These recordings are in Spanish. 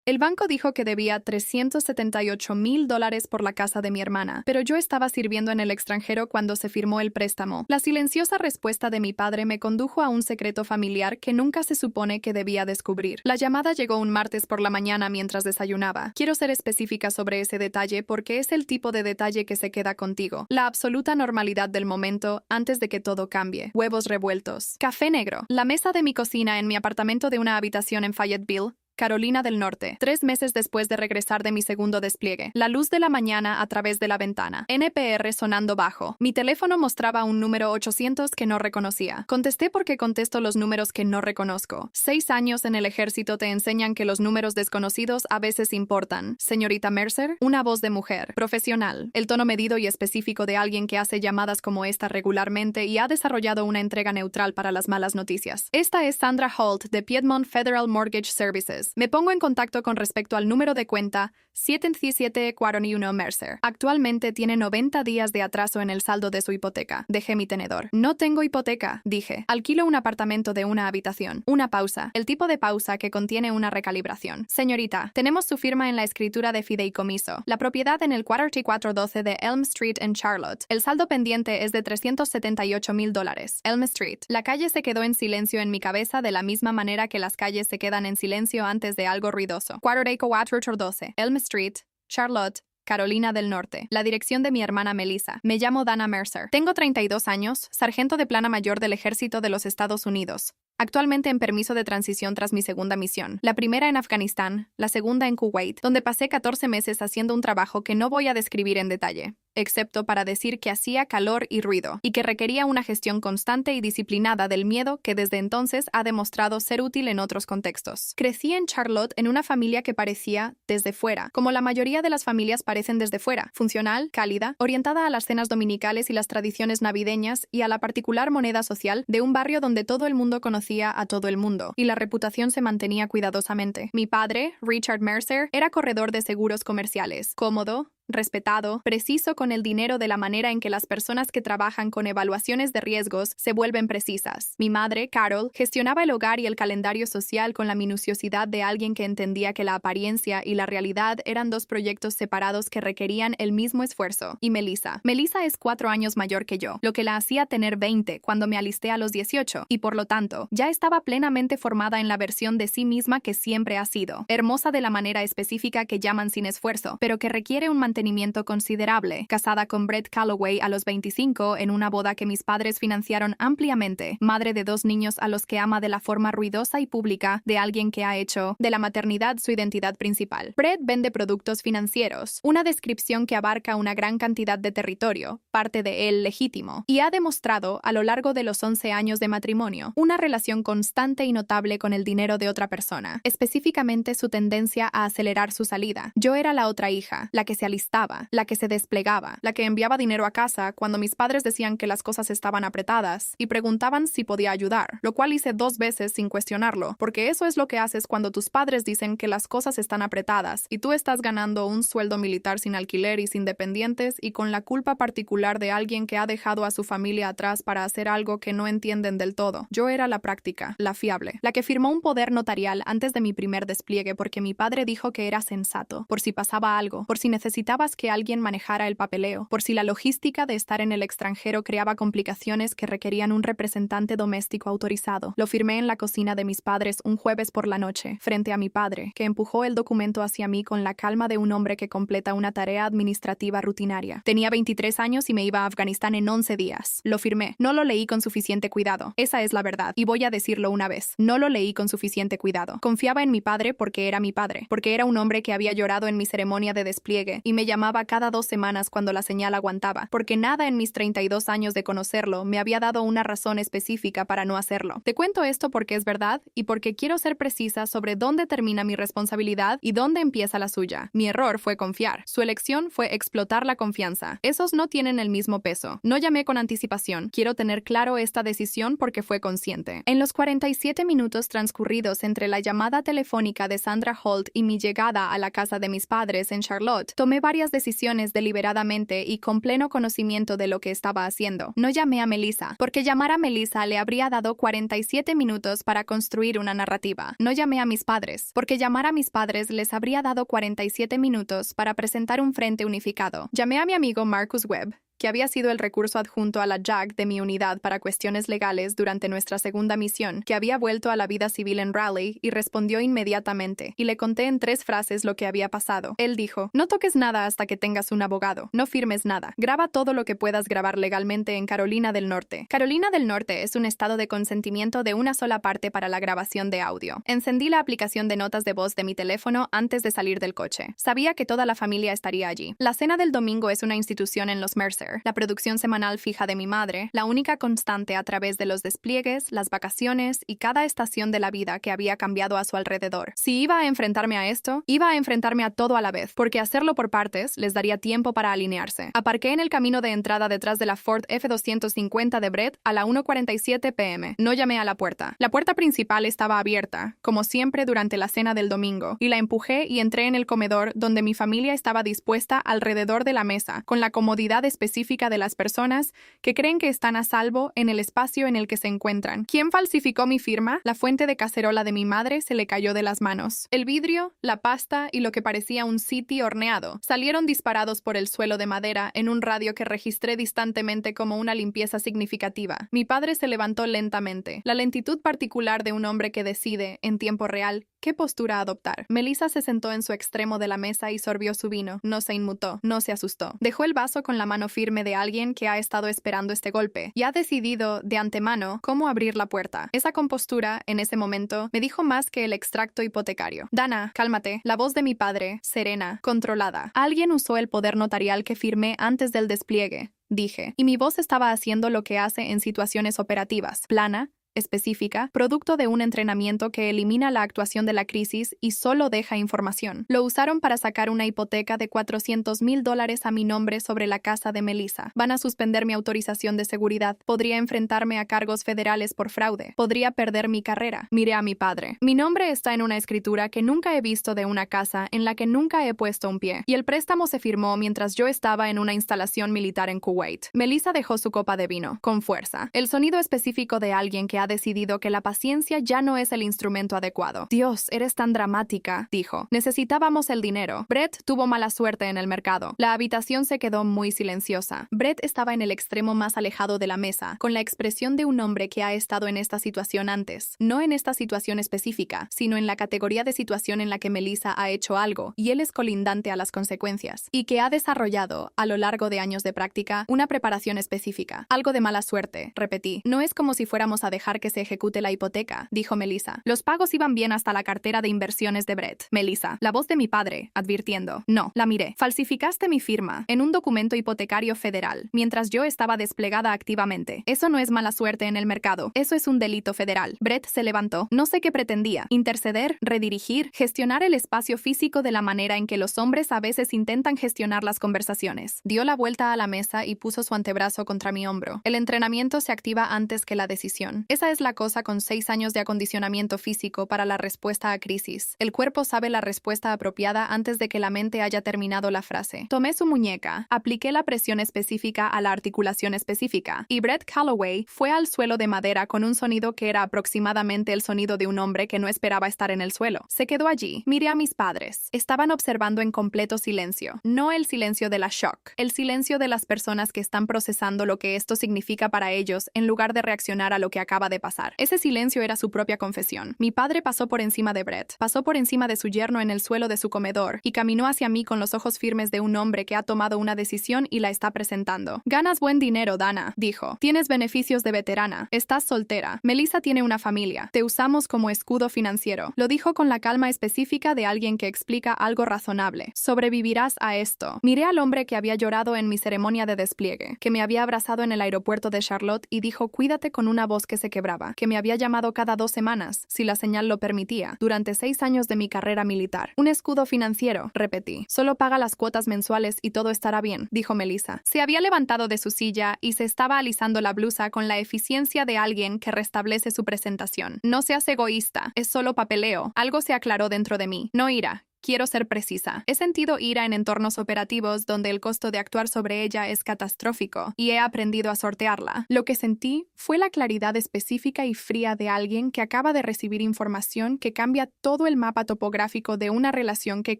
El banco dijo que debía $378,000 por la casa de mi hermana, pero yo estaba sirviendo en el extranjero cuando se firmó el préstamo. La silenciosa respuesta de mi padre me condujo a un secreto familiar que nunca se supone que debía descubrir. La llamada llegó un martes por la mañana mientras desayunaba. Quiero ser específica sobre ese detalle porque es el tipo de detalle que se queda contigo. La absoluta normalidad del momento antes de que todo cambie. Huevos revueltos. Café negro. La mesa de mi cocina en mi apartamento de una habitación en Fayetteville, Carolina del Norte, 3 meses después de regresar de mi segundo despliegue. La luz de la mañana a través de la ventana. NPR sonando bajo. Mi teléfono mostraba un número 800 que no reconocía. Contesté porque contesto los números que no reconozco. 6 años en el ejército te enseñan que los números desconocidos a veces importan. Señorita Mercer, una voz de mujer. Profesional. El tono medido y específico de alguien que hace llamadas como esta regularmente y ha desarrollado una entrega neutral para las malas noticias. Esta es Sandra Holt de Piedmont Federal Mortgage Services. Me pongo en contacto con respecto al número de cuenta 7741 Mercer. Actualmente tiene 90 días de atraso en el saldo de su hipoteca. Dejé mi tenedor. No tengo hipoteca, dije. Alquilo un apartamento de una habitación. Una pausa. El tipo de pausa que contiene una recalibración. Señorita, tenemos su firma en la escritura de fideicomiso. La propiedad en el 4412 de Elm Street en Charlotte. El saldo pendiente es de $378,000. Elm Street. La calle se quedó en silencio en mi cabeza de la misma manera que las calles se quedan en silencio antes de algo ruidoso. 4412. Elm Street, Charlotte, Carolina del Norte. La dirección de mi hermana Melissa. Me llamo Dana Mercer. Tengo 32 años, sargento de plana mayor del Ejército de los Estados Unidos. Actualmente en permiso de transición tras mi segunda misión. La primera en Afganistán, la segunda en Kuwait, donde pasé 14 meses haciendo un trabajo que no voy a describir en detalle, excepto para decir que hacía calor y ruido, y que requería una gestión constante y disciplinada del miedo que desde entonces ha demostrado ser útil en otros contextos. Crecí en Charlotte en una familia que parecía desde fuera, como la mayoría de las familias parecen desde fuera, funcional, cálida, orientada a las cenas dominicales y las tradiciones navideñas y a la particular moneda social de un barrio donde todo el mundo conocía a todo el mundo, y la reputación se mantenía cuidadosamente. Mi padre, Richard Mercer, era corredor de seguros comerciales, cómodo, respetado, preciso con el dinero de la manera en que las personas que trabajan con evaluaciones de riesgos se vuelven precisas. Mi madre, Carol, gestionaba el hogar y el calendario social con la minuciosidad de alguien que entendía que la apariencia y la realidad eran dos proyectos separados que requerían el mismo esfuerzo. Y Melissa. Melissa es 4 años mayor que yo, lo que la hacía tener 20 cuando me alisté a los 18, y por lo tanto, ya estaba plenamente formada en la versión de sí misma que siempre ha sido. Hermosa de la manera específica que llaman sin esfuerzo, pero que requiere un mantenimiento considerable. Casada con Brett Calloway a los 25 en una boda que mis padres financiaron ampliamente. Madre de 2 niños a los que ama de la forma ruidosa y pública de alguien que ha hecho de la maternidad su identidad principal. Brett vende productos financieros, una descripción que abarca una gran cantidad de territorio, parte de él legítimo, y ha demostrado a lo largo de los 11 años de matrimonio una relación constante y notable con el dinero de otra persona, específicamente su tendencia a acelerar su salida. Yo era la otra hija, la que se alistaba, la que se desplegaba, la que enviaba dinero a casa cuando mis padres decían que las cosas estaban apretadas y preguntaban si podía ayudar, lo cual hice 2 veces sin cuestionarlo, porque eso es lo que haces cuando tus padres dicen que las cosas están apretadas y tú estás ganando un sueldo militar sin alquiler y sin dependientes y con la culpa particular de alguien que ha dejado a su familia atrás para hacer algo que no entienden del todo. Yo era la práctica, la fiable, la que firmó un poder notarial antes de mi primer despliegue porque mi padre dijo que era sensato, por si pasaba algo, por si necesitabas que alguien manejara el papeleo, por si la logística de estar en el extranjero creaba complicaciones que requerían un representante doméstico autorizado. Lo firmé en la cocina de mis padres un jueves por la noche, frente a mi padre, que empujó el documento hacia mí con la calma de un hombre que completa una tarea administrativa rutinaria. Tenía 23 años y me iba a Afganistán en 11 días. Lo firmé. No lo leí con suficiente cuidado. Esa es la verdad. Y voy a decirlo una vez. No lo leí con suficiente cuidado. Confiaba en mi padre porque era mi padre, porque era un hombre que había llorado en mi ceremonia de despliegue y me llamaba cada 2 semanas cuando la señal aguantaba, porque nada en mis 32 años de conocerlo me había dado una razón específica para no hacerlo. Te cuento esto porque es verdad y porque quiero ser precisa sobre dónde termina mi responsabilidad y dónde empieza la suya. Mi error fue confiar. Su elección fue explotar la confianza. Esos no tienen el mismo peso. No llamé con anticipación. Quiero tener claro esta decisión porque fue consciente. En los 47 minutos transcurridos entre la llamada telefónica de Sandra Holt y mi llegada a la casa de mis padres en Charlotte, tomé varias varias decisiones deliberadamente y con pleno conocimiento de lo que estaba haciendo. No llamé a Melissa, porque llamar a Melissa le habría dado 47 minutos para construir una narrativa. No llamé a mis padres, porque llamar a mis padres les habría dado 47 minutos para presentar un frente unificado. Llamé a mi amigo Marcus Webb, que había sido el recurso adjunto a la JAG de mi unidad para cuestiones legales durante nuestra segunda misión, que había vuelto a la vida civil en Raleigh, y respondió inmediatamente, y le conté en 3 frases lo que había pasado. Él dijo: no toques nada hasta que tengas un abogado, no firmes nada, graba todo lo que puedas grabar legalmente en Carolina del Norte. Carolina del Norte es un estado de consentimiento de una sola parte para la grabación de audio. Encendí la aplicación de notas de voz de mi teléfono antes de salir del coche. Sabía que toda la familia estaría allí. La cena del domingo es una institución en los Mercer, la producción semanal fija de mi madre, la única constante a través de los despliegues, las vacaciones y cada estación de la vida que había cambiado a su alrededor. Si iba a enfrentarme a esto, iba a enfrentarme a todo a la vez, porque hacerlo por partes les daría tiempo para alinearse. Aparqué en el camino de entrada detrás de la Ford F-250 de Brett a la 1:47 p.m. No llamé a la puerta. La puerta principal estaba abierta, como siempre durante la cena del domingo, y la empujé y entré en el comedor donde mi familia estaba dispuesta alrededor de la mesa, con la comodidad específica de las personas que creen que están a salvo en el espacio en el que se encuentran. ¿Quién falsificó mi firma? La fuente de cacerola de mi madre se le cayó de las manos. El vidrio, la pasta y lo que parecía un sitio horneado salieron disparados por el suelo de madera en un radio que registré distantemente como una limpieza significativa. Mi padre se levantó lentamente, la lentitud particular de un hombre que decide, en tiempo real, qué postura adoptar. Melissa se sentó en su extremo de la mesa y sorbió su vino. No se inmutó, no se asustó. Dejó el vaso con la mano firme de alguien que ha estado esperando este golpe y ha decidido de antemano cómo abrir la puerta. Esa compostura, en ese momento, me dijo más que el extracto hipotecario. Dana, cálmate. La voz de mi padre, serena, controlada. Alguien usó el poder notarial que firmé antes del despliegue, dije, y mi voz estaba haciendo lo que hace en situaciones operativas, plana, específica, producto de un entrenamiento que elimina la actuación de la crisis y solo deja información. Lo usaron para sacar una hipoteca de $400,000 a mi nombre sobre la casa de Melissa. Van a suspender mi autorización de seguridad. Podría enfrentarme a cargos federales por fraude. Podría perder mi carrera. Miré a mi padre. Mi nombre está en una escritura que nunca he visto de una casa en la que nunca he puesto un pie. Y el préstamo se firmó mientras yo estaba en una instalación militar en Kuwait. Melissa dejó su copa de vino, con fuerza. El sonido específico de alguien que ha decidido que la paciencia ya no es el instrumento adecuado. Dios, eres tan dramática, dijo. Necesitábamos el dinero. Brett tuvo mala suerte en el mercado. La habitación se quedó muy silenciosa. Brett estaba en el extremo más alejado de la mesa, con la expresión de un hombre que ha estado en esta situación antes. No en esta situación específica, sino en la categoría de situación en la que Melissa ha hecho algo, y él es colindante a las consecuencias, y que ha desarrollado, a lo largo de años de práctica, una preparación específica. Algo de mala suerte, repetí. No es como si fuéramos a dejar que se ejecute la hipoteca, dijo Melissa. Los pagos iban bien hasta la cartera de inversiones de Brett. Melissa, la voz de mi padre, advirtiendo. No, la miré. Falsificaste mi firma en un documento hipotecario federal, mientras yo estaba desplegada activamente. Eso no es mala suerte en el mercado. Eso es un delito federal. Brett se levantó. No sé qué pretendía. Interceder, redirigir, gestionar el espacio físico de la manera en que los hombres a veces intentan gestionar las conversaciones. Dio la vuelta a la mesa y puso su antebrazo contra mi hombro. El entrenamiento se activa antes que la decisión. Esa es la cosa con 6 años de acondicionamiento físico para la respuesta a crisis. El cuerpo sabe la respuesta apropiada antes de que la mente haya terminado la frase. Tomé su muñeca, apliqué la presión específica a la articulación específica, y Brett Calloway fue al suelo de madera con un sonido que era aproximadamente el sonido de un hombre que no esperaba estar en el suelo. Se quedó allí. Miré a mis padres. Estaban observando en completo silencio. No el silencio de la shock, el silencio de las personas que están procesando lo que esto significa para ellos en lugar de reaccionar a lo que acaba de pasar. Ese silencio era su propia confesión. Mi padre pasó por encima de Brett, pasó por encima de su yerno en el suelo de su comedor y caminó hacia mí con los ojos firmes de un hombre que ha tomado una decisión y la está presentando. Ganas buen dinero, Dana, dijo. Tienes beneficios de veterana. Estás soltera. Melissa tiene una familia. Te usamos como escudo financiero. Lo dijo con la calma específica de alguien que explica algo razonable. Sobrevivirás a esto. Miré al hombre que había llorado en mi ceremonia de despliegue, que me había abrazado en el aeropuerto de Charlotte y dijo cuídate con una voz que se quebraba, que me había llamado cada 2 semanas, si la señal lo permitía, durante 6 años de mi carrera militar. Un escudo financiero, repetí. Solo paga las cuotas mensuales y todo estará bien, dijo Melissa. Se había levantado de su silla y se estaba alisando la blusa con la eficiencia de alguien que restablece su presentación. No seas egoísta, es solo papeleo. Algo se aclaró dentro de mí. No ira. Quiero ser precisa. He sentido ira en entornos operativos donde el costo de actuar sobre ella es catastrófico y he aprendido a sortearla. Lo que sentí fue la claridad específica y fría de alguien que acaba de recibir información que cambia todo el mapa topográfico de una relación que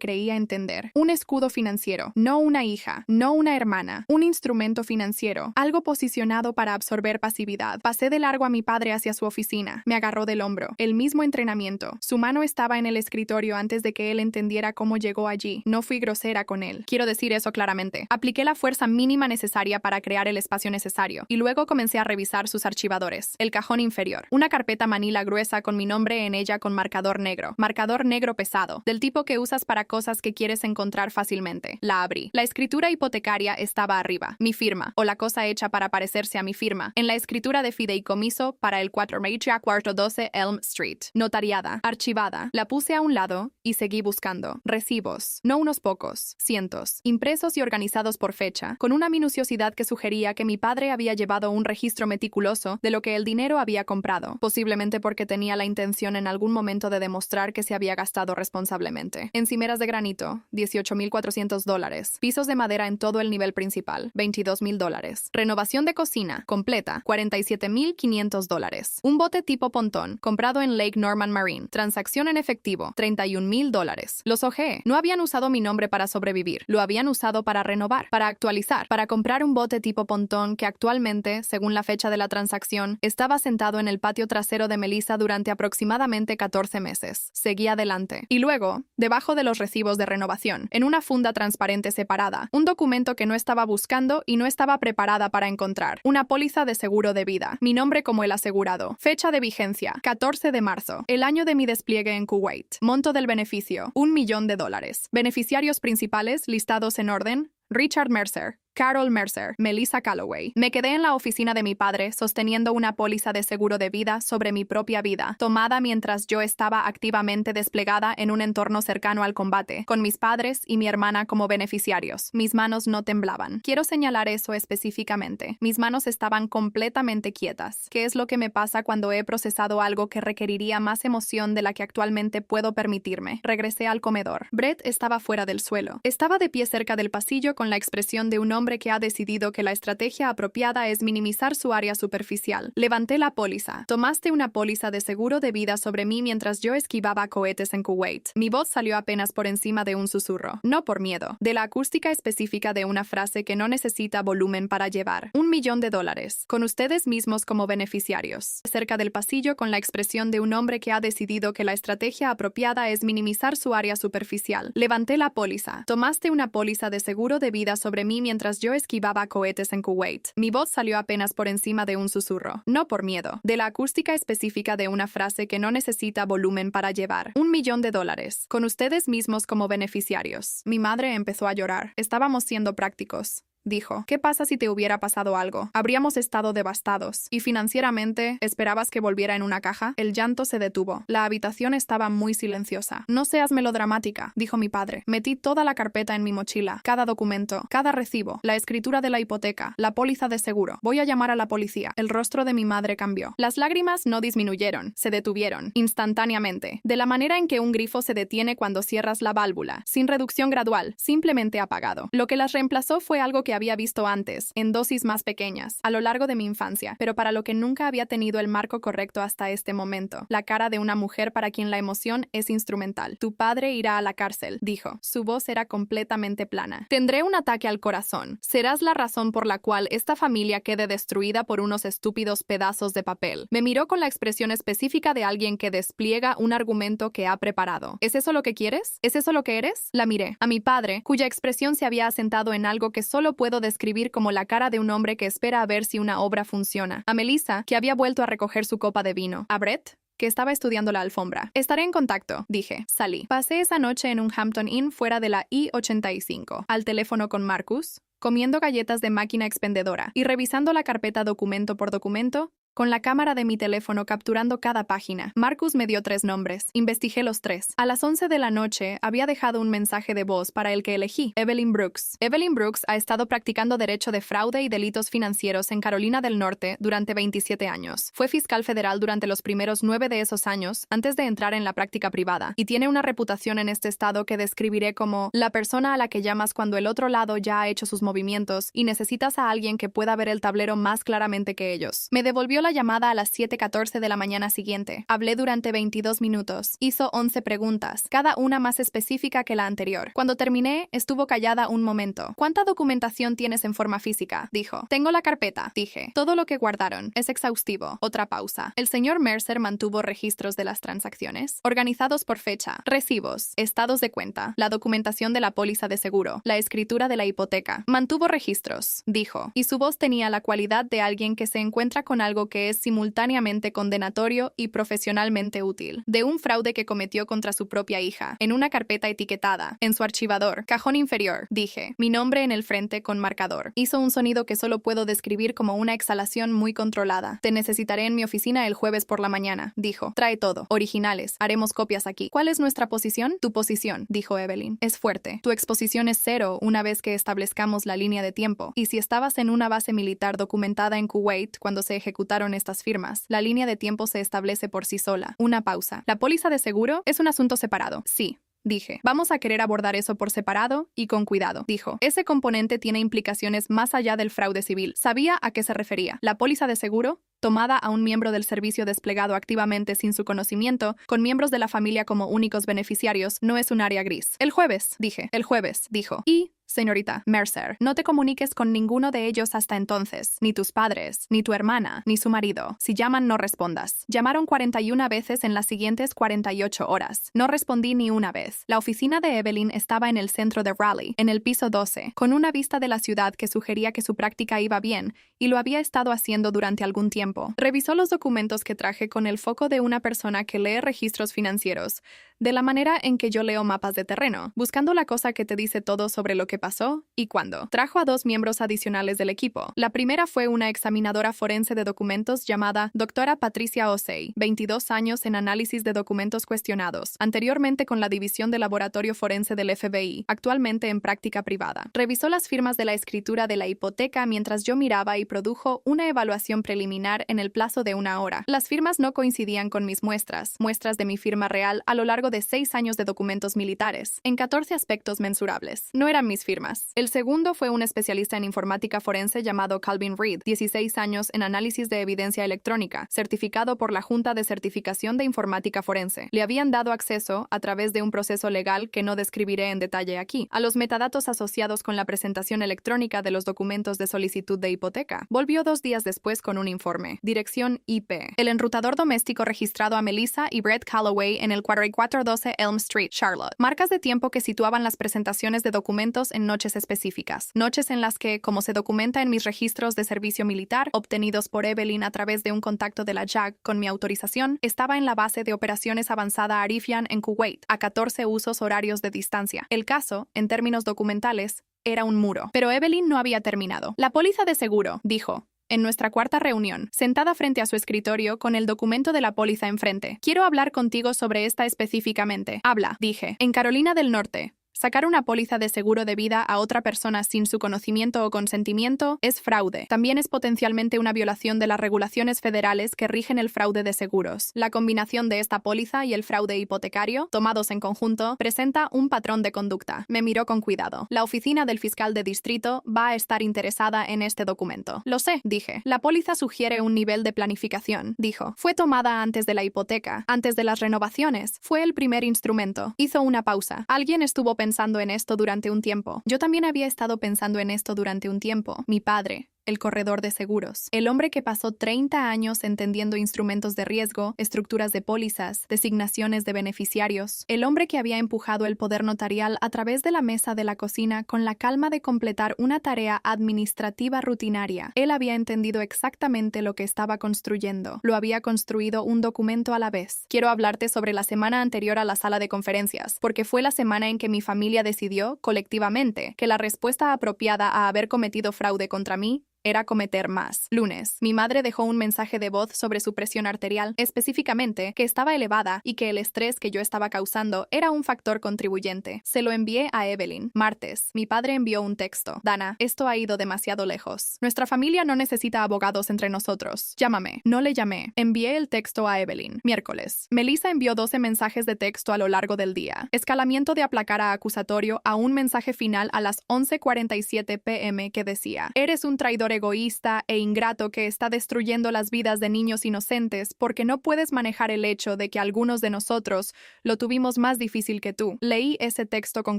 creía entender. Un escudo financiero, no una hija, no una hermana, un instrumento financiero, algo posicionado para absorber pasividad. Pasé de largo a mi padre hacia su oficina. Me agarró del hombro. El mismo entrenamiento. Su mano estaba en el escritorio antes de que él entendiera cómo llegó allí. No fui grosera con él. Quiero decir eso claramente. Apliqué la fuerza mínima necesaria para crear el espacio necesario y luego comencé a revisar sus archivadores. El cajón inferior. Una carpeta manila gruesa con mi nombre en ella con marcador negro. Marcador negro pesado, del tipo que usas para cosas que quieres encontrar fácilmente. La abrí. La escritura hipotecaria estaba arriba. Mi firma, o la cosa hecha para parecerse a mi firma, en la escritura de fideicomiso para el 4 Maitria cuarto 12 Elm Street. Notariada. Archivada. La puse a un lado y seguí buscando. Recibos. No unos pocos. Cientos. Impresos y organizados por fecha, con una minuciosidad que sugería que mi padre había llevado un registro meticuloso de lo que el dinero había comprado, posiblemente porque tenía la intención en algún momento de demostrar que se había gastado responsablemente. Encimeras de granito, $18,400. Pisos de madera en todo el nivel principal, $22,000. Renovación de cocina, completa, $47,500. Un bote tipo pontón, comprado en Lake Norman Marine. Transacción en efectivo, $31,000. Los ojeé. No habían usado mi nombre para sobrevivir. Lo habían usado para renovar, para actualizar, para comprar un bote tipo pontón que actualmente, según la fecha de la transacción, estaba sentado en el patio trasero de Melissa durante aproximadamente 14 meses. Seguí adelante. Y luego, debajo de los recibos de renovación, en una funda transparente separada, un documento que no estaba buscando y no estaba preparada para encontrar. Una póliza de seguro de vida. Mi nombre como el asegurado. Fecha de vigencia, 14 de marzo. El año de mi despliegue en Kuwait. Monto del beneficio, $1,000,000. Beneficiarios principales listados en orden: Richard Mercer, Carol Mercer, Melissa Calloway. Me quedé en la oficina de mi padre sosteniendo una póliza de seguro de vida sobre mi propia vida, tomada mientras yo estaba activamente desplegada en un entorno cercano al combate, con mis padres y mi hermana como beneficiarios. Mis manos no temblaban. Quiero señalar eso específicamente. Mis manos estaban completamente quietas. ¿Qué es lo que me pasa cuando he procesado algo que requeriría más emoción de la que actualmente puedo permitirme? Regresé al comedor. Brett estaba fuera del suelo. Estaba de pie cerca del pasillo con la expresión de un hombre que ha decidido que la estrategia apropiada es minimizar su área superficial. Levanté la póliza. Tomaste una póliza de seguro de vida sobre mí mientras yo esquivaba cohetes en Kuwait. Mi voz salió apenas por encima de un susurro. No por miedo. De la acústica específica de una frase que no necesita volumen para llevar. $1,000,000. Con ustedes mismos como beneficiarios. Cerca del pasillo con la expresión de un hombre que ha decidido que la estrategia apropiada es minimizar su área superficial. Levanté la póliza. Tomaste una póliza de seguro de vida sobre mí mientras yo esquivaba cohetes en Kuwait. Mi voz salió apenas por encima de un susurro. No por miedo. De la acústica específica de una frase que no necesita volumen para llevar. $1,000,000. Con ustedes mismos como beneficiarios. Mi madre empezó a llorar. Estábamos siendo prácticos. Dijo, ¿qué pasa si te hubiera pasado algo? Habríamos estado devastados. ¿Y financieramente, esperabas que volviera en una caja? El llanto se detuvo. La habitación estaba muy silenciosa. No seas melodramática, dijo mi padre. Metí toda la carpeta en mi mochila, cada documento, cada recibo, la escritura de la hipoteca, la póliza de seguro. Voy a llamar a la policía. El rostro de mi madre cambió. Las lágrimas no disminuyeron, se detuvieron, instantáneamente, de la manera en que un grifo se detiene cuando cierras la válvula, sin reducción gradual, simplemente apagado. Lo que las reemplazó fue algo que había visto antes, en dosis más pequeñas, a lo largo de mi infancia, pero para lo que nunca había tenido el marco correcto hasta este momento. La cara de una mujer para quien la emoción es instrumental. Tu padre irá a la cárcel, dijo. Su voz era completamente plana. Tendré un ataque al corazón. Serás la razón por la cual esta familia quede destruida por unos estúpidos pedazos de papel. Me miró con la expresión específica de alguien que despliega un argumento que ha preparado. ¿Es eso lo que quieres? ¿Es eso lo que eres? La miré. A mi padre, cuya expresión se había asentado en algo que solo puedo describir como la cara de un hombre que espera a ver si una obra funciona. A Melissa, que había vuelto a recoger su copa de vino. A Brett, que estaba estudiando la alfombra. Estaré en contacto, dije. Salí. Pasé esa noche en un Hampton Inn fuera de la I-85. Al teléfono con Marcus, comiendo galletas de máquina expendedora y revisando la carpeta documento por documento, con la cámara de mi teléfono capturando cada página. Marcus me dio 3 nombres. Investigué los 3. A las 11 de la noche había dejado un mensaje de voz para el que elegí, Evelyn Brooks. Evelyn Brooks ha estado practicando derecho de fraude y delitos financieros en Carolina del Norte durante 27 años. Fue fiscal federal durante los primeros 9 de esos años antes de entrar en la práctica privada y tiene una reputación en este estado que describiré como la persona a la que llamas cuando el otro lado ya ha hecho sus movimientos y necesitas a alguien que pueda ver el tablero más claramente que ellos. Me devolvió la llamada a las 7:14 de la mañana siguiente. Hablé durante 22 minutos. Hizo 11 preguntas, cada una más específica que la anterior. Cuando terminé, estuvo callada un momento. ¿Cuánta documentación tienes en forma física? Dijo. Tengo la carpeta, dije. Todo lo que guardaron. Es exhaustivo. Otra pausa. El señor Mercer mantuvo registros de las transacciones, organizados por fecha, recibos, estados de cuenta, la documentación de la póliza de seguro, la escritura de la hipoteca. Mantuvo registros, dijo, y su voz tenía la cualidad de alguien que se encuentra con algo que es simultáneamente condenatorio y profesionalmente útil. De un fraude que cometió contra su propia hija, en una carpeta etiquetada, en su archivador, cajón inferior, dije, mi nombre en el frente con marcador. Hizo un sonido que solo puedo describir como una exhalación muy controlada. Te necesitaré en mi oficina el jueves por la mañana, dijo. Trae todo. Originales. Haremos copias aquí. ¿Cuál es nuestra posición? Tu posición, dijo Evelyn. Es fuerte. Tu exposición es 0 una vez que establezcamos la línea de tiempo. Y si estabas en una base militar documentada en Kuwait cuando se ejecutaron estas firmas, la línea de tiempo se establece por sí sola. Una pausa. ¿La póliza de seguro es un asunto separado? Sí. Dije, vamos a querer abordar eso por separado y con cuidado, dijo. Ese componente tiene implicaciones más allá del fraude civil. Sabía a qué se refería. La póliza de seguro, tomada a un miembro del servicio desplegado activamente sin su conocimiento, con miembros de la familia como únicos beneficiarios, no es un área gris. El jueves, dije. El jueves, dijo. Y señorita Mercer, no te comuniques con ninguno de ellos hasta entonces, ni tus padres, ni tu hermana, ni su marido. Si llaman, no respondas. Llamaron 41 veces en las siguientes 48 horas. No respondí ni una vez. La oficina de Evelyn estaba en el centro de Raleigh, en el piso 12, con una vista de la ciudad que sugería que su práctica iba bien, y lo había estado haciendo durante algún tiempo. Revisó los documentos que traje con el foco de una persona que lee registros financieros, de la manera en que yo leo mapas de terreno, buscando la cosa que te dice todo sobre lo que pasó y cuándo. Trajo a 2 miembros adicionales del equipo. La primera fue una examinadora forense de documentos llamada Dra. Patricia Osei, 22 años en análisis de documentos cuestionados, anteriormente con la División de Laboratorio Forense del FBI, actualmente en práctica privada. Revisó las firmas de la escritura de la hipoteca mientras yo miraba y produjo una evaluación preliminar en el plazo de 1 hora. Las firmas no coincidían con mis muestras de mi firma real a lo largo de 6 años de documentos militares, en 14 aspectos mensurables. No eran mis firmas. El segundo fue un especialista en informática forense llamado Calvin Reed, 16 años en análisis de evidencia electrónica, certificado por la Junta de Certificación de Informática Forense. Le habían dado acceso, a través de un proceso legal que no describiré en detalle aquí, a los metadatos asociados con la presentación electrónica de los documentos de solicitud de hipoteca. Volvió 2 días después con un informe. Dirección IP. El enrutador doméstico registrado a Melissa y Brett Calloway en el 4412 Elm Street, Charlotte. Marcas de tiempo que situaban las presentaciones de documentos en noches específicas. Noches en las que, como se documenta en mis registros de servicio militar, obtenidos por Evelyn a través de un contacto de la JAG con mi autorización, estaba en la base de operaciones avanzada Arifian en Kuwait, a 14 usos horarios de distancia. El caso, en términos documentales, era un muro. Pero Evelyn no había terminado. La póliza de seguro, dijo, en nuestra cuarta reunión, sentada frente a su escritorio con el documento de la póliza enfrente. Quiero hablar contigo sobre esta específicamente. Habla, dije. En Carolina del Norte, sacar una póliza de seguro de vida a otra persona sin su conocimiento o consentimiento es fraude. También es potencialmente una violación de las regulaciones federales que rigen el fraude de seguros. La combinación de esta póliza y el fraude hipotecario, tomados en conjunto, presenta un patrón de conducta. Me miró con cuidado. La oficina del fiscal de distrito va a estar interesada en este documento. Lo sé, dije. La póliza sugiere un nivel de planificación, dijo. Fue tomada antes de la hipoteca, antes de las renovaciones. Fue el primer instrumento. Hizo una pausa. Alguien estuvo pensando en esto durante un tiempo. Yo también había estado pensando en esto durante un tiempo. Mi padre, el corredor de seguros. El hombre que pasó 30 años entendiendo instrumentos de riesgo, estructuras de pólizas, designaciones de beneficiarios. El hombre que había empujado el poder notarial a través de la mesa de la cocina con la calma de completar una tarea administrativa rutinaria. Él había entendido exactamente lo que estaba construyendo. Lo había construido un documento a la vez. Quiero hablarte sobre la semana anterior a la sala de conferencias, porque fue la semana en que mi familia decidió, colectivamente, que la respuesta apropiada a haber cometido fraude contra mí era cometer más. Lunes. Mi madre dejó un mensaje de voz sobre su presión arterial, específicamente que estaba elevada y que el estrés que yo estaba causando era un factor contribuyente. Se lo envié a Evelyn. Martes. Mi padre envió un texto. Dana, esto ha ido demasiado lejos. Nuestra familia no necesita abogados entre nosotros. Llámame. No le llamé. Envié el texto a Evelyn. Miércoles. Melissa envió 12 mensajes de texto a lo largo del día. Escalamiento de aplacar a acusatorio a un mensaje final a las 11:47 p.m. que decía: eres un traidor egoísta e ingrato que está destruyendo las vidas de niños inocentes porque no puedes manejar el hecho de que algunos de nosotros lo tuvimos más difícil que tú. Leí ese texto con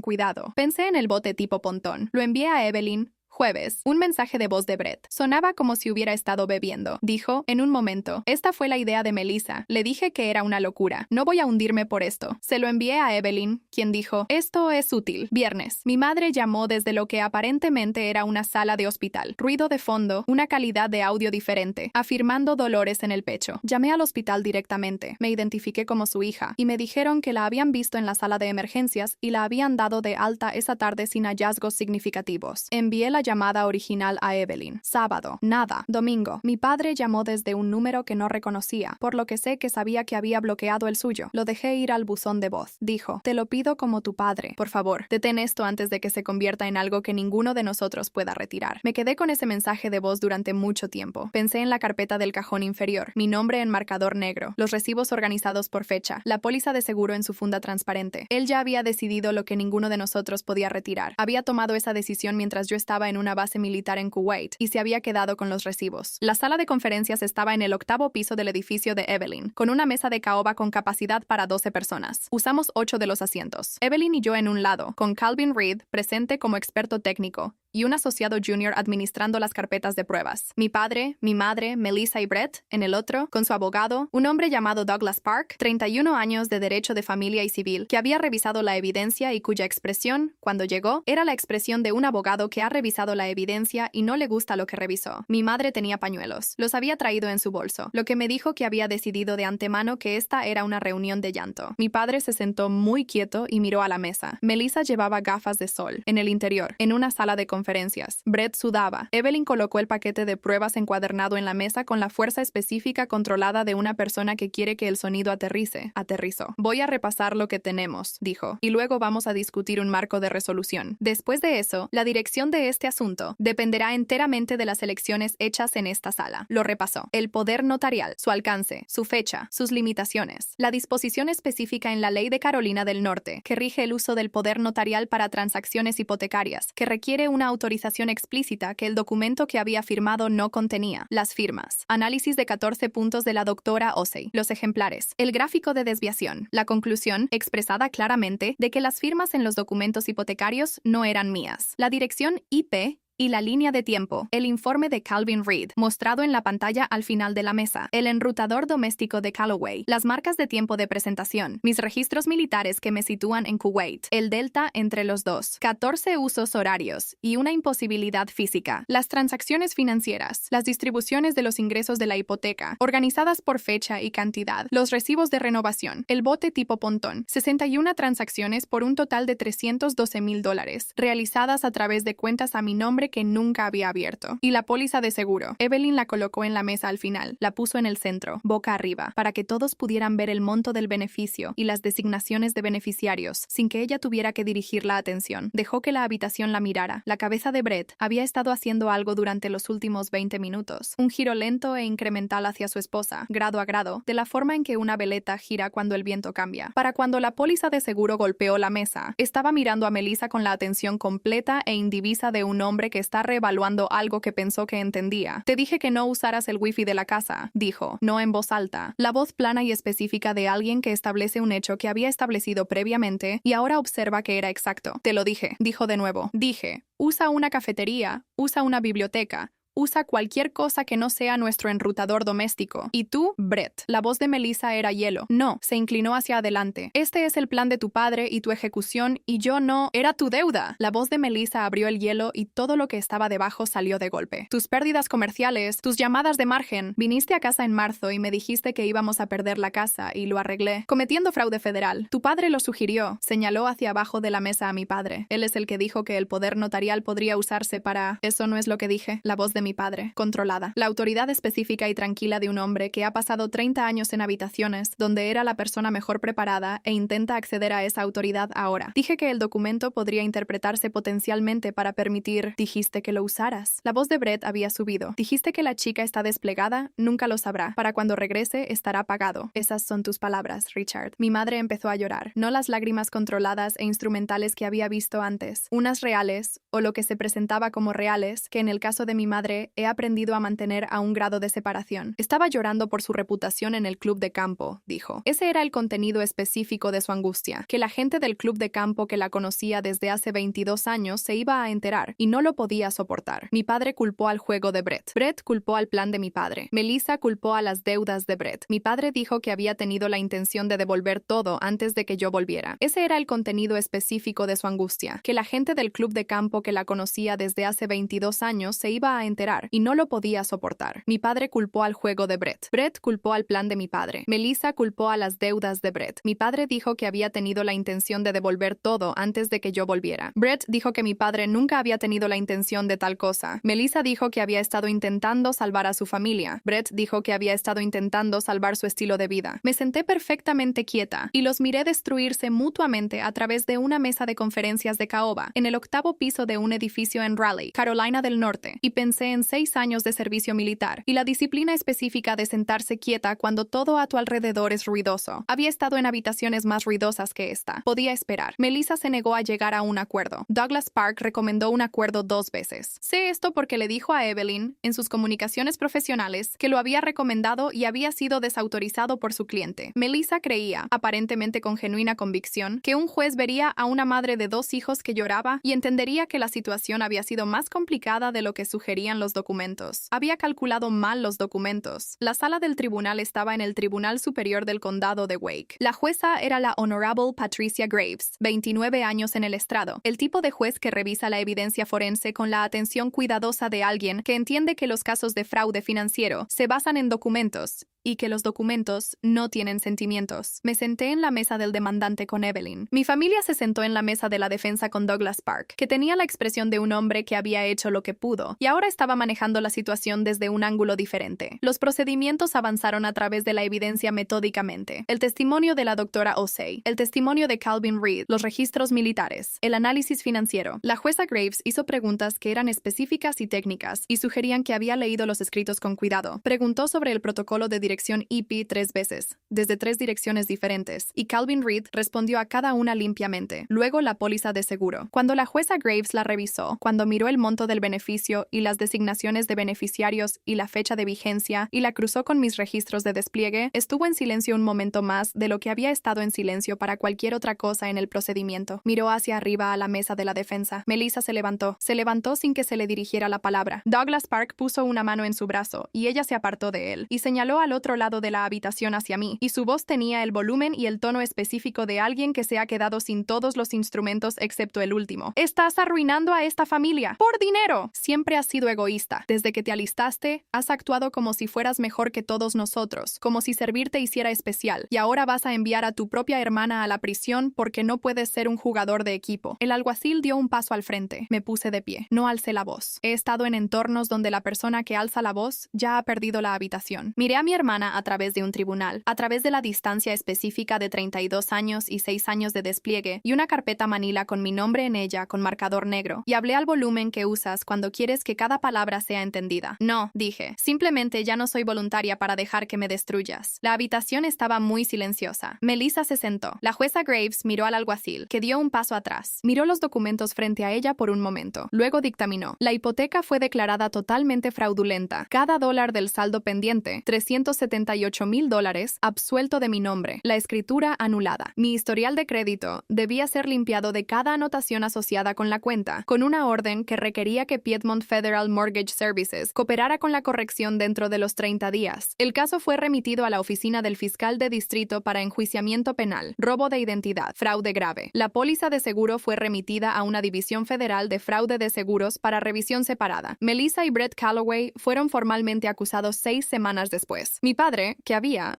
cuidado. Pensé en el bote tipo pontón. Lo envié a Evelyn. Jueves. Un mensaje de voz de Brett. Sonaba como si hubiera estado bebiendo. Dijo, en un momento, esta fue la idea de Melissa. Le dije que era una locura. No voy a hundirme por esto. Se lo envié a Evelyn, quien dijo, esto es útil. Viernes. Mi madre llamó desde lo que aparentemente era una sala de hospital. Ruido de fondo, una calidad de audio diferente, afirmando dolores en el pecho. Llamé al hospital directamente. Me identifiqué como su hija, y me dijeron que la habían visto en la sala de emergencias y la habían dado de alta esa tarde sin hallazgos significativos. Envié la llamada original a Evelyn. Sábado. Nada. Domingo. Mi padre llamó desde un número que no reconocía, por lo que sé que sabía que había bloqueado el suyo. Lo dejé ir al buzón de voz. Dijo, te lo pido como tu padre. Por favor, detén esto antes de que se convierta en algo que ninguno de nosotros pueda retirar. Me quedé con ese mensaje de voz durante mucho tiempo. Pensé en la carpeta del cajón inferior, mi nombre en marcador negro, los recibos organizados por fecha, la póliza de seguro en su funda transparente. Él ya había decidido lo que ninguno de nosotros podía retirar. Había tomado esa decisión mientras yo estaba en una base militar en Kuwait y se había quedado con los recibos. La sala de conferencias estaba en el 8º piso del edificio de Evelyn, con una mesa de caoba con capacidad para 12 personas. Usamos 8 de los asientos. Evelyn y yo en un lado, con Calvin Reed presente como experto técnico y un asociado junior administrando las carpetas de pruebas. Mi padre, mi madre, Melissa y Brett en el otro, con su abogado, un hombre llamado Douglas Park, 31 años de derecho de familia y civil, que había revisado la evidencia y cuya expresión, cuando llegó, era la expresión de un abogado que ha revisado la evidencia y no le gusta lo que revisó. Mi madre tenía pañuelos. Los había traído en su bolso, lo que me dijo que había decidido de antemano que esta era una reunión de llanto. Mi padre se sentó muy quieto y miró a la mesa. Melissa llevaba gafas de sol, en el interior, en una sala de conferencias. Brett sudaba. Evelyn colocó el paquete de pruebas encuadernado en la mesa con la fuerza específica controlada de una persona que quiere que el sonido aterrice. Aterrizó. Voy a repasar lo que tenemos, dijo, y luego vamos a discutir un marco de resolución. Después de eso, la dirección de este asunto dependerá enteramente de las elecciones hechas en esta sala. Lo repasó. El poder notarial, su alcance, su fecha, sus limitaciones. La disposición específica en la Ley de Carolina del Norte, que rige el uso del poder notarial para transacciones hipotecarias, que requiere una autorización explícita que el documento que había firmado no contenía. Las firmas. Análisis de 14 puntos de la doctora Osei. Los ejemplares. El gráfico de desviación. La conclusión, expresada claramente, de que las firmas en los documentos hipotecarios no eran mías. La dirección IP y la línea de tiempo, el informe de Calvin Reed, mostrado en la pantalla al final de la mesa, el enrutador doméstico de Callaway, las marcas de tiempo de presentación, mis registros militares que me sitúan en Kuwait, el delta entre los dos, 14 usos horarios y una imposibilidad física, las transacciones financieras, las distribuciones de los ingresos de la hipoteca, organizadas por fecha y cantidad, los recibos de renovación, el bote tipo pontón, 61 transacciones por un total de $312,000, realizadas a través de cuentas a mi nombre que nunca había abierto. Y la póliza de seguro. Evelyn la colocó en la mesa al final, la puso en el centro, boca arriba, para que todos pudieran ver el monto del beneficio y las designaciones de beneficiarios, sin que ella tuviera que dirigir la atención. Dejó que la habitación la mirara. La cabeza de Brett había estado haciendo algo durante los últimos 20 minutos. Un giro lento e incremental hacia su esposa, grado a grado, de la forma en que una veleta gira cuando el viento cambia. Para cuando la póliza de seguro golpeó la mesa, estaba mirando a Melissa con la atención completa e indivisa de un hombre que está reevaluando algo que pensó que entendía. Te dije que no usaras el wifi de la casa, dijo, no en voz alta. La voz plana y específica de alguien que establece un hecho que había establecido previamente y ahora observa que era exacto. Te lo dije, dijo de nuevo. Dije, usa una cafetería, usa una biblioteca. Usa cualquier cosa que no sea nuestro enrutador doméstico. ¿Y tú, Brett? La voz de Melissa era hielo. No, se inclinó hacia adelante. Este es el plan de tu padre y tu ejecución y yo no... Era tu deuda. La voz de Melissa abrió el hielo y todo lo que estaba debajo salió de golpe. Tus pérdidas comerciales, tus llamadas de margen. Viniste a casa en marzo y me dijiste que íbamos a perder la casa y lo arreglé. Cometiendo fraude federal. Tu padre lo sugirió. Señaló hacia abajo de la mesa a mi padre. Él es el que dijo que el poder notarial podría usarse para... Eso no es lo que dije. La voz de mi mi padre, controlada. La autoridad específica y tranquila de un hombre que ha pasado 30 años en habitaciones, donde era la persona mejor preparada e intenta acceder a esa autoridad ahora. Dije que el documento podría interpretarse potencialmente para permitir... Dijiste que lo usaras. La voz de Brett había subido. Dijiste que la chica está desplegada, nunca lo sabrá. Para cuando regrese, estará apagado. Esas son tus palabras, Richard. Mi madre empezó a llorar. No las lágrimas controladas e instrumentales que había visto antes. Unas reales, o lo que se presentaba como reales, que en el caso de mi madre he aprendido a mantener a un grado de separación. Estaba llorando por su reputación en el club de campo, dijo. Ese era el contenido específico de su angustia, que la gente del club de campo que la conocía desde hace 22 años se iba a enterar, y no lo podía soportar. Mi padre culpó al juego de Brett. Brett culpó al plan de mi padre. Melissa culpó a las deudas de Brett. Mi padre dijo que había tenido la intención de devolver todo antes de que yo volviera. Ese era el contenido específico de su angustia, que la gente del club de campo que la conocía desde hace 22 años se iba a enterar, y no lo podía soportar. Mi padre culpó al juego de Brett. Brett culpó al plan de mi padre. Melissa culpó a las deudas de Brett. Mi padre dijo que había tenido la intención de devolver todo antes de que yo volviera. Brett dijo que mi padre nunca había tenido la intención de tal cosa. Melissa dijo que había estado intentando salvar a su familia. Brett dijo que había estado intentando salvar su estilo de vida. Me senté perfectamente quieta y los miré destruirse mutuamente a través de una mesa de conferencias de caoba en el 8º piso de un edificio en Raleigh, Carolina del Norte, y pensé en 6 años de servicio militar y la disciplina específica de sentarse quieta cuando todo a tu alrededor es ruidoso. Había estado en habitaciones más ruidosas que esta. Podía esperar. Melissa se negó a llegar a un acuerdo. Douglas Park recomendó un acuerdo 2 veces. Sé esto porque le dijo a Evelyn, en sus comunicaciones profesionales, que lo había recomendado y había sido desautorizado por su cliente. Melissa creía, aparentemente con genuina convicción, que un juez vería a una madre de 2 hijos que lloraba y entendería que la situación había sido más complicada de lo que sugerían los documentos. Había calculado mal los documentos. La sala del tribunal estaba en el Tribunal Superior del Condado de Wake. La jueza era la Honorable Patricia Graves, 29 años en el estrado, el tipo de juez que revisa la evidencia forense con la atención cuidadosa de alguien que entiende que los casos de fraude financiero se basan en documentos y que los documentos no tienen sentimientos. Me senté en la mesa del demandante con Evelyn. Mi familia se sentó en la mesa de la defensa con Douglas Park, que tenía la expresión de un hombre que había hecho lo que pudo y ahora estaba manejando la situación desde un ángulo diferente. Los procedimientos avanzaron a través de la evidencia metódicamente. El testimonio de la doctora Osei, el testimonio de Calvin Reed, los registros militares, el análisis financiero. La jueza Graves hizo preguntas que eran específicas y técnicas y sugerían que había leído los escritos con cuidado. Preguntó sobre el protocolo de dirección IP 3 veces, desde 3 direcciones diferentes, y Calvin Reed respondió a cada una limpiamente. Luego la póliza de seguro. Cuando la jueza Graves la revisó, cuando miró el monto del beneficio y las designaciones de beneficiarios y la fecha de vigencia y la cruzó con mis registros de despliegue, estuvo en silencio un momento más de lo que había estado en silencio para cualquier otra cosa en el procedimiento. Miró hacia arriba a la mesa de la defensa. Melissa se levantó sin que se le dirigiera la palabra. Douglas Park puso una mano en su brazo y ella se apartó de él y señaló al otro lado de la habitación hacia mí, y su voz tenía el volumen y el tono específico de alguien que se ha quedado sin todos los instrumentos excepto el último. Estás arruinando a esta familia. ¡Por dinero! Siempre has sido egoísta. Desde que te alistaste, has actuado como si fueras mejor que todos nosotros, como si servir te hiciera especial, y ahora vas a enviar a tu propia hermana a la prisión porque no puedes ser un jugador de equipo. El alguacil dio un paso al frente. Me puse de pie. No alcé la voz. He estado en entornos donde la persona que alza la voz ya ha perdido la habitación. Miré a mi hermana a través de un tribunal, a través de la distancia específica de 32 años y 6 años de despliegue y una carpeta manila con mi nombre en ella con marcador negro, y hablé al volumen que usas cuando quieres que cada palabra sea entendida. No, dije, simplemente ya no soy voluntaria para dejar que me destruyas. La habitación estaba muy silenciosa. Melissa se sentó. La jueza Graves miró al alguacil, que dio un paso atrás. Miró los documentos frente a ella por un momento. Luego dictaminó. La hipoteca fue declarada totalmente fraudulenta. Cada dólar del saldo pendiente, $378,000, absuelto de mi nombre. La escritura anulada. Mi historial de crédito debía ser limpiado de cada anotación asociada con la cuenta, con una orden que requería que Piedmont Federal Mortgage Services cooperara con la corrección dentro de los 30 días. El caso fue remitido a la oficina del fiscal de distrito para enjuiciamiento penal, robo de identidad, fraude grave. La póliza de seguro fue remitida a una división federal de fraude de seguros para revisión separada. Melissa y Brett Calloway fueron formalmente acusados 6 semanas después. Mi padre, que había,